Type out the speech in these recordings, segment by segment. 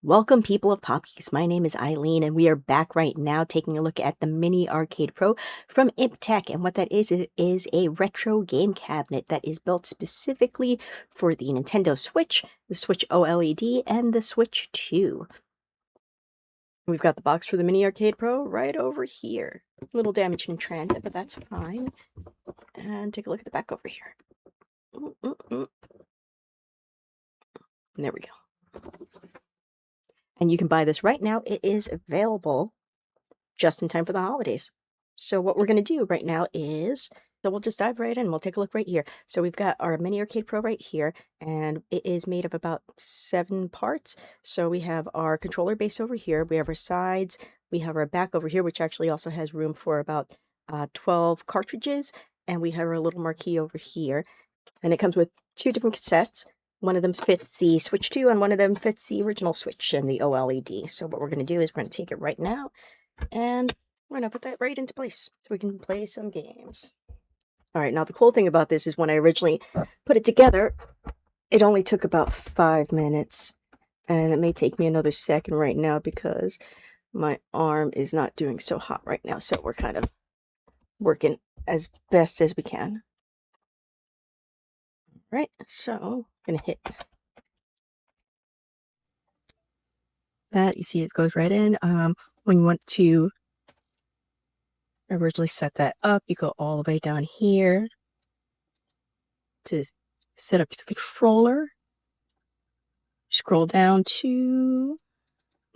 Welcome, people of Poppies. My name is Eileen, and we are back right now taking a look at the Mini Arcade Pro from Tech. And what that is, it is a retro game cabinet that is built specifically for the Nintendo Switch, the Switch OLED, and the Switch 2. We've got the box for the Mini Arcade Pro right over here. A little damaged in transit, but that's fine. And take a look at the back over here. There we go. And you can buy this right now. It is available just in time for the holidays. So what we're going to do right now is, so we'll just dive right in. We'll take a look right here. So we've got our Mini Arcade Pro right here, and it is made of about 7 parts. So we have our controller base over here. We have our sides. We have our back over here, which actually also has room for about 12 cartridges. And we have our little marquee over here. And it comes with 2 different cassettes. One of them fits the Switch 2, and one of them fits the original Switch and the OLED. So what we're going to do is we're going to take it right now, and we're going to put that right into place so we can play some games. All right, now the cool thing about this is when I originally put it together, it only took about 5 minutes. And it may take me another second right now because my arm is not doing so hot right now. So we're kind of working as best as we can. Right, so I'm going to hit that. You see it goes right in. When you want to originally set that up, you go all the way down here to set up the controller. Scroll down to,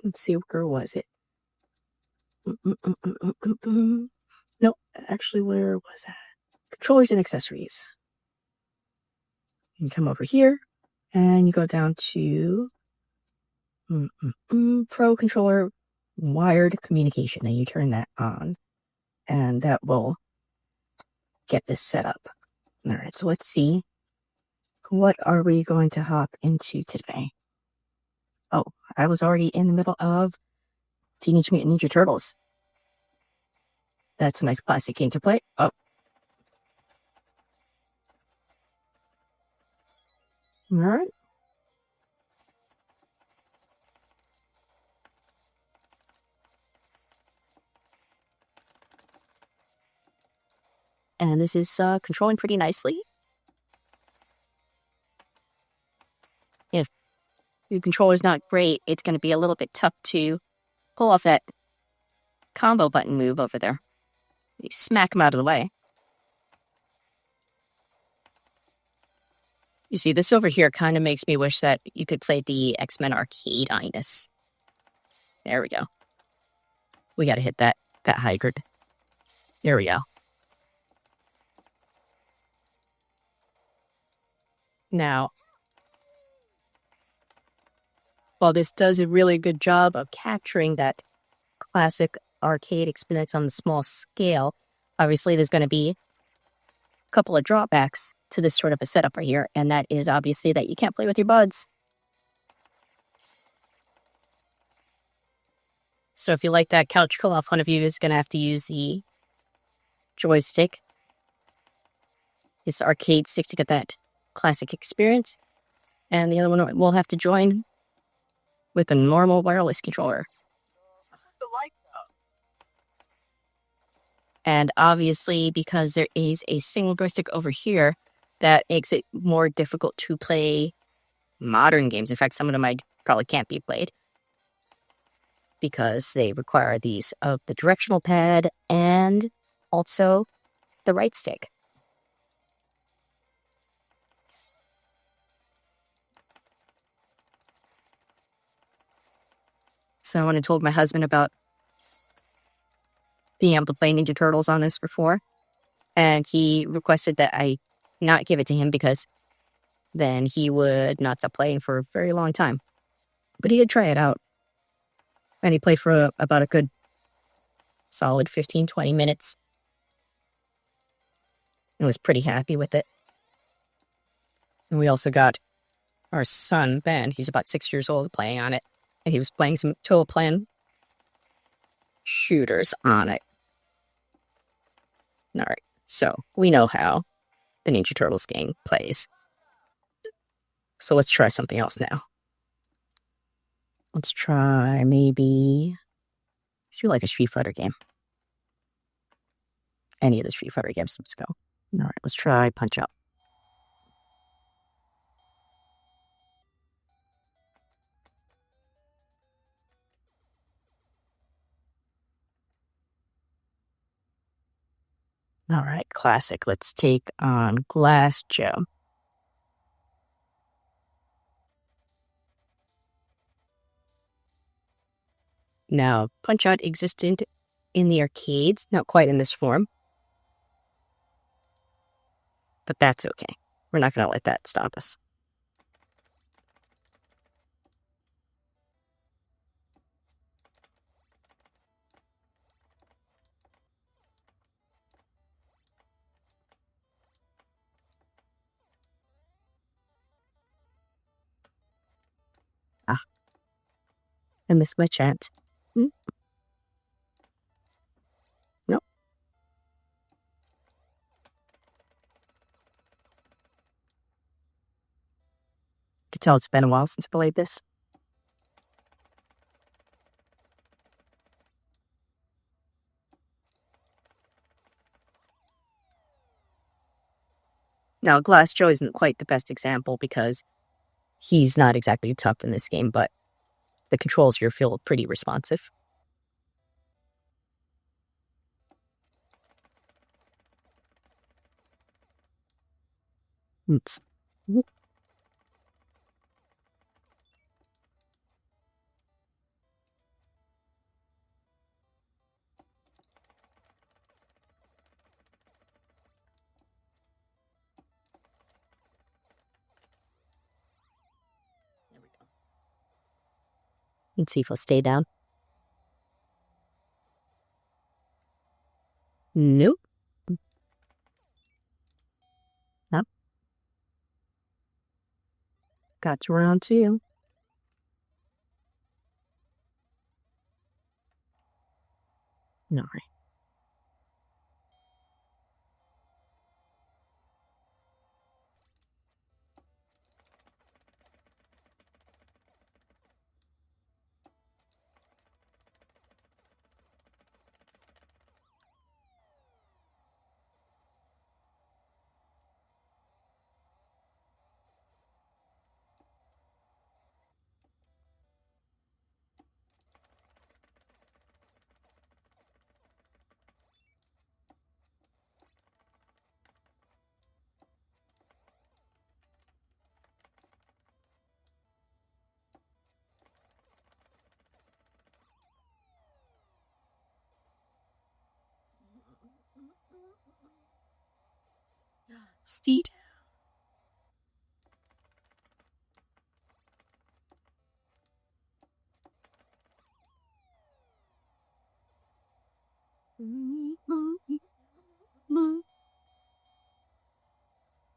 let's see, where was it? No, actually, where was that? Controllers and accessories. You come over here, and you go down to Pro Controller Wired Communication, and you turn that on, and that will get this set up. All right, so let's see. What are we going to hop into today? Oh, I was already in the middle of Teenage Mutant Ninja Turtles. That's a nice classic game to play. Oh. All right. And this is controlling pretty nicely. If your controller's not great, it's going to be a little bit tough to pull off that combo button move over there. You smack them out of the way. You see, this over here kind of makes me wish that you could play the X-Men arcade on this. There we go. We got to hit that hydrant. There we go. Now, while this does a really good job of capturing that classic arcade experience on the small scale, obviously there's going to be a couple of drawbacks to this sort of a setup right here, and that is obviously that you can't play with your buds. So if you like that couch co-op, one of you is going to have to use the joystick, this arcade stick, to get that classic experience, and the other one will have to join with a normal wireless controller. And obviously, because there is a single joystick over here, that makes it more difficult to play modern games. In fact, some of them probably can't be played because they require these of the directional pad and also the right stick. So when I told my husband about being able to play Ninja Turtles on this before, and he requested that I not give it to him because then he would not stop playing for a very long time. But he did try it out, and he played for about a good solid 15-20 minutes and was pretty happy with it. And we also got our son, Ben, he's about 6 years old, playing on it, and he was playing some Total Plan shooters on it. All right, so we know how the Ninja Turtles game plays. So let's try something else now. Let's try maybe, let's do like a Street Fighter game. Any of the Street Fighter games, let's go. All right, let's try Punch Out. All right, classic. Let's take on Glass Joe. Now, Punch Out existed in the arcades, not quite in this form, but that's okay. We're not going to let that stop us. Ah, I missed my chance. Nope. You can tell it's been a while since I played this. Now, Glass Joe isn't quite the best example because he's not exactly tough in this game, but the controls here feel pretty responsive. Oops. There we go. Let's see if he'll stay down. Nope. Nope. Got to round 2. All right. Steed. All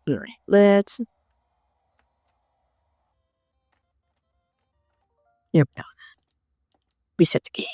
right, let's. Here we go. Reset the game.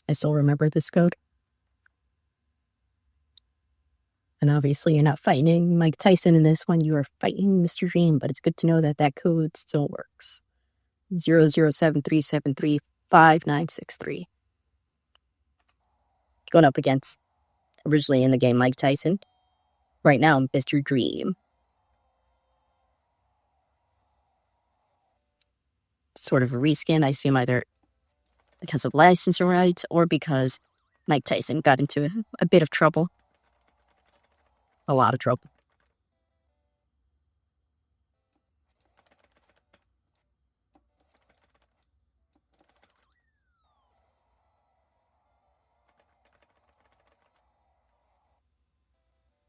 I still remember this code. And obviously, you're not fighting Mike Tyson in this one. You are fighting Mr. Dream, but it's good to know that that code still works. 0073735963. Going up against, originally in the game, Mike Tyson. Right now, Mr. Dream. Sort of a reskin, I assume, either because of licensing rights or because Mike Tyson got into a bit of trouble. A lot of trouble.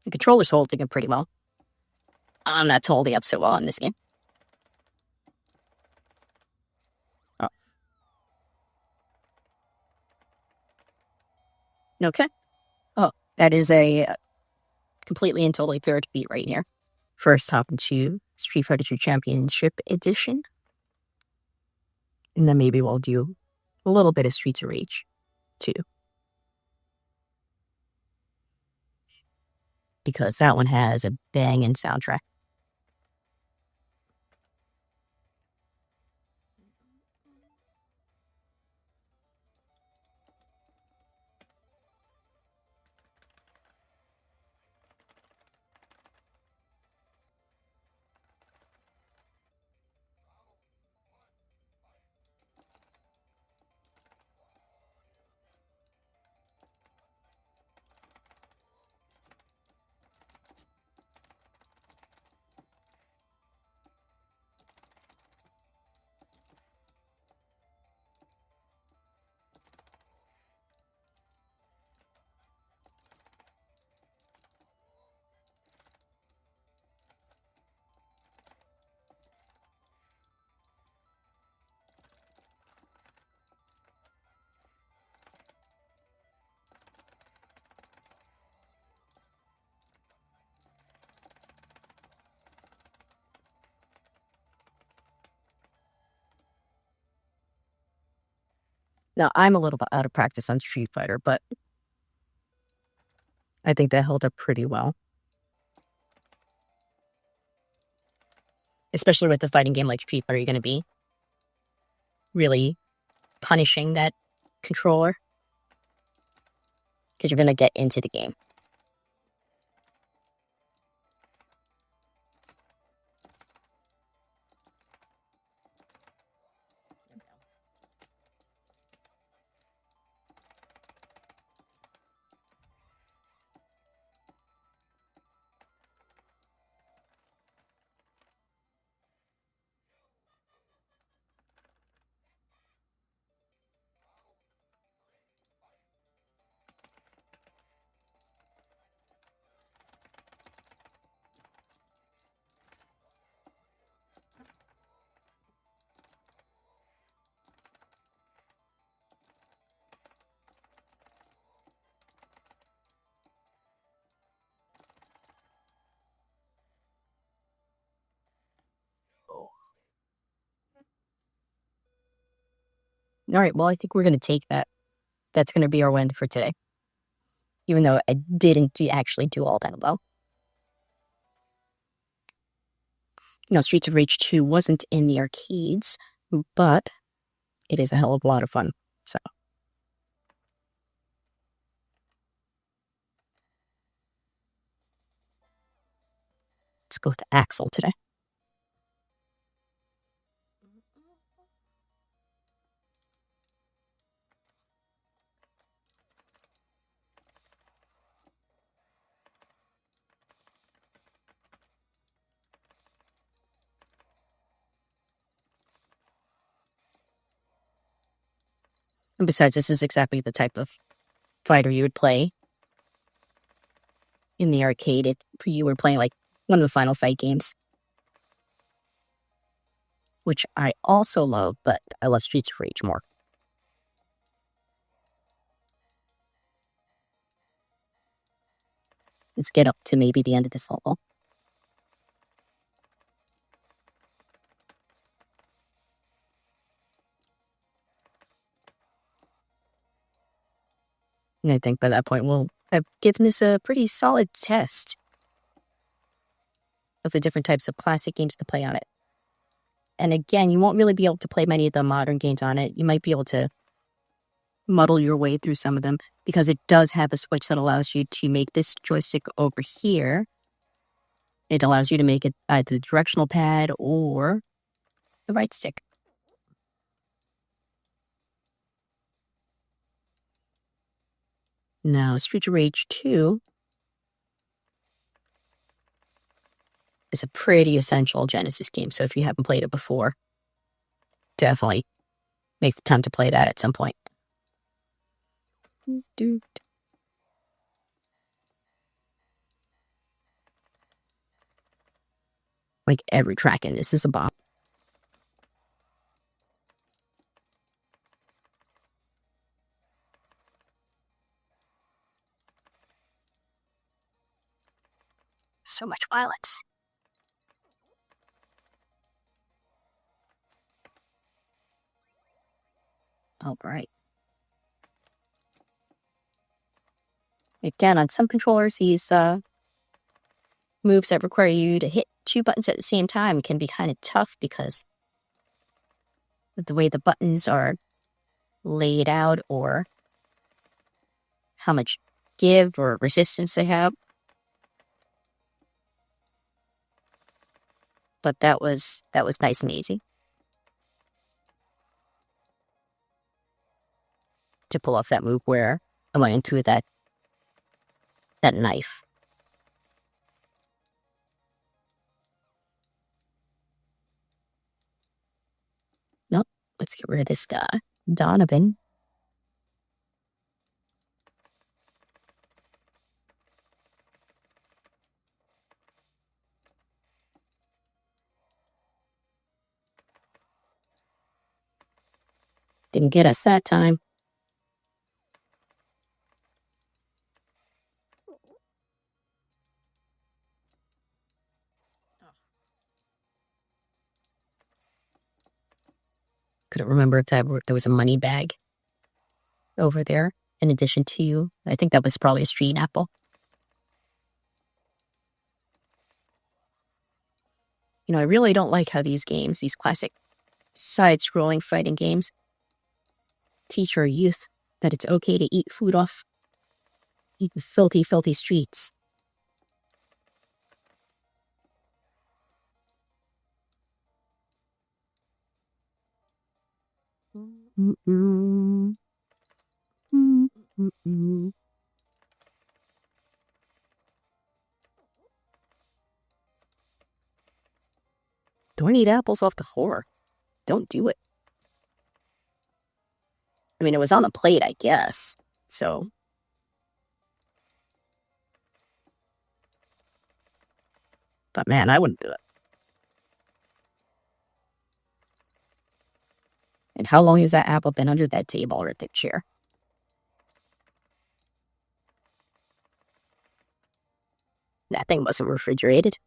The controller's holding it pretty well. I'm not holding up so well in this game. Oh. Okay. Oh, that is a completely and totally fair beat right here. First, hop into Street Fighter 2 Championship Edition. And then maybe we'll do a little bit of Streets of Rage, too. Because that one has a banging soundtrack. Now, I'm a little bit out of practice on Street Fighter, but I think that held up pretty well. Especially with the fighting game like Street Fighter, you're going to be really punishing that controller because you're going to get into the game. All right, well, I think we're going to take that. That's going to be our win for today. Even though I didn't actually do all that well. You know, Streets of Rage 2 wasn't in the arcades, but it is a hell of a lot of fun. So let's go with Axel today. And besides, this is exactly the type of fighter you would play in the arcade if you were playing like one of the Final Fight games, which I also love, but I love Streets of Rage more. Let's get up to maybe the end of this level. And I think by that point, we'll have given this a pretty solid test of the different types of classic games to play on it. And again, you won't really be able to play many of the modern games on it. You might be able to muddle your way through some of them because it does have a switch that allows you to make this joystick over here. It allows you to make it either the directional pad or the right stick. Now, Street of Rage 2 is a pretty essential Genesis game, so if you haven't played it before, definitely make the time to play that at some point. Like every track in this is a bop. So much violence. All right. Again, on some controllers, these moves that require you to hit 2 buttons at the same time can be kind of tough because of the way the buttons are laid out or how much give or resistance they have. But that was nice and easy to pull off that move where I went into that knife. Nope. Let's get rid of this guy. Donovan. Didn't get us that time. Couldn't remember if there was a money bag over there in addition to, I think that was probably a street apple. You know, I really don't like how these games, these classic side-scrolling fighting games, teach our youth that it's okay to eat food off the filthy, filthy streets. Don't eat apples off the floor. Don't do it. I mean, it was on the plate, I guess. So. But man, I wouldn't do it. And how long has that apple been under that table or that chair? That thing wasn't refrigerated.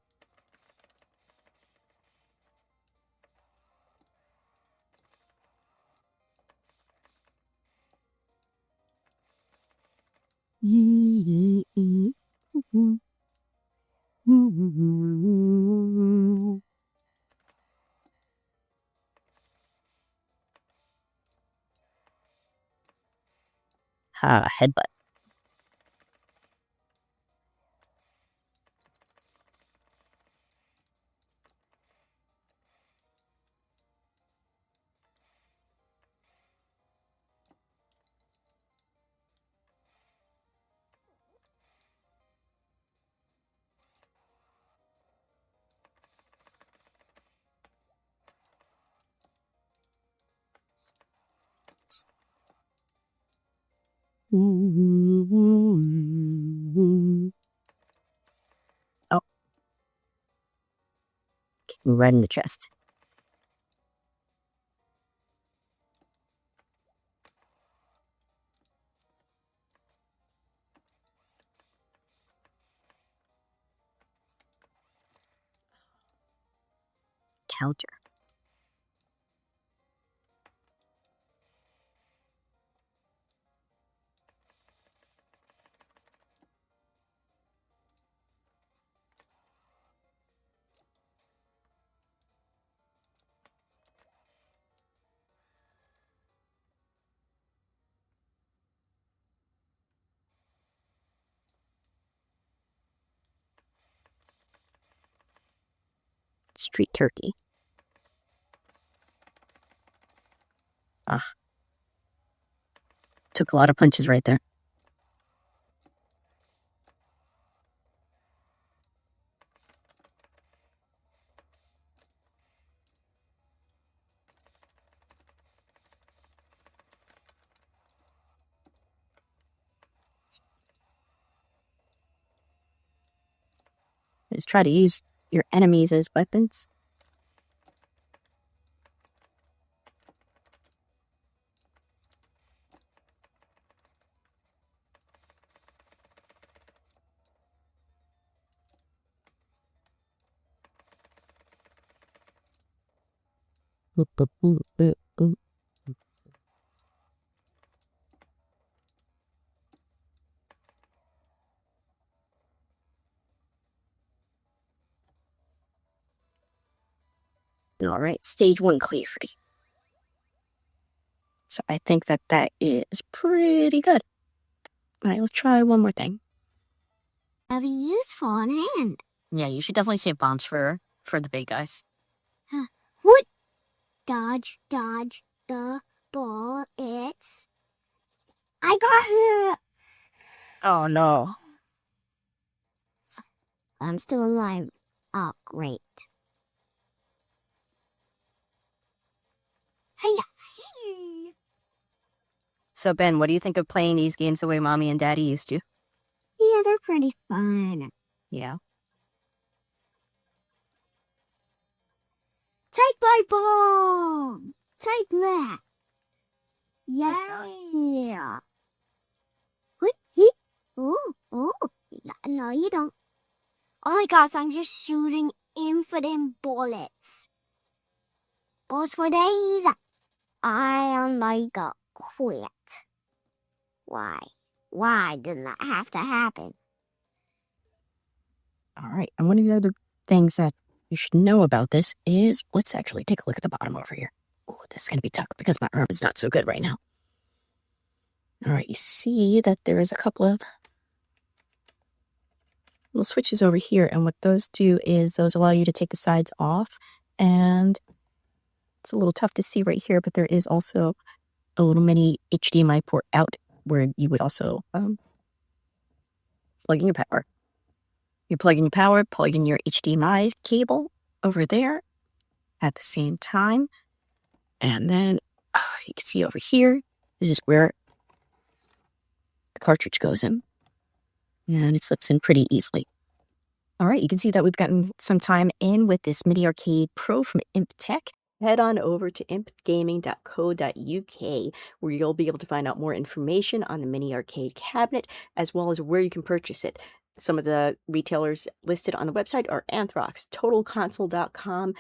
Headbutt. Oh. Right in the chest. Counter. Street turkey. Took a lot of punches right there. Just try to use your enemies as weapons. All right, stage 1 cleared. So I think that that is pretty good. All right, let's try one more thing. Have a useful on hand. Yeah, you should definitely save bombs for the big guys. What? Dodge the bullets. I got her. Oh no. I'm still alive. Oh, great. Hey. So Ben, what do you think of playing these games the way Mommy and Daddy used to? Yeah, they're pretty fun. Yeah. Take my bomb. Take that. Yes. Yeah. What? Ooh. No, you don't. Oh my gosh, I'm just shooting infinite bullets. Bullets for days. I am like a quit. Why? Why did that have to happen? All right, and one of the other things that you should know about this is, let's actually take a look at the bottom over here. Oh, this is going to be tough because my arm is not so good right now. All right, you see that there is a couple of little switches over here, and what those do is those allow you to take the sides off, and it's a little tough to see right here, but there is also a little mini HDMI port out where you would also plug in your power. You plug in your power, plug in your HDMI cable over there at the same time. And then you can see over here, this is where the cartridge goes in. And it slips in pretty easily. All right, you can see that we've gotten some time in with this Mini Arcade Pro from Imp Tech. Head on over to impgaming.co.uk, where you'll be able to find out more information on the Mini Arcade cabinet, as well as where you can purchase it. Some of the retailers listed on the website are Anthrox, TotalConsole.com,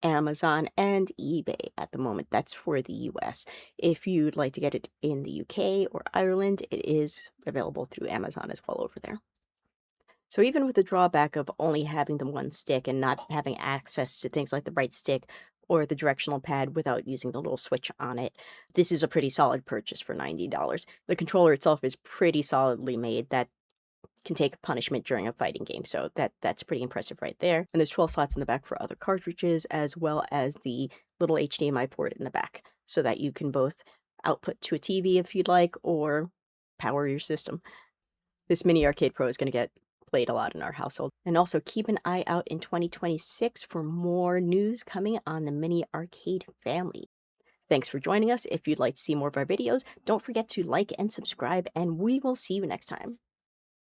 Amazon, and eBay at the moment. That's for the US. If you'd like to get it in the UK or Ireland, it is available through Amazon as well over there. So even with the drawback of only having the one stick and not having access to things like the right stick or the directional pad without using the little switch on it, this is a pretty solid purchase for $90. The controller itself is pretty solidly made. That can take punishment during a fighting game, so that's pretty impressive right there. And there's 12 slots in the back for other cartridges, as well as the little HDMI port in the back, so that you can both output to a TV if you'd like, or power your system. This Mini Arcade Pro is going to get played a lot in our household. And also keep an eye out in 2026 for more news coming on the Mini Arcade family. Thanks for joining us. If you'd like to see more of our videos, don't forget to like and subscribe, and we will see you next time.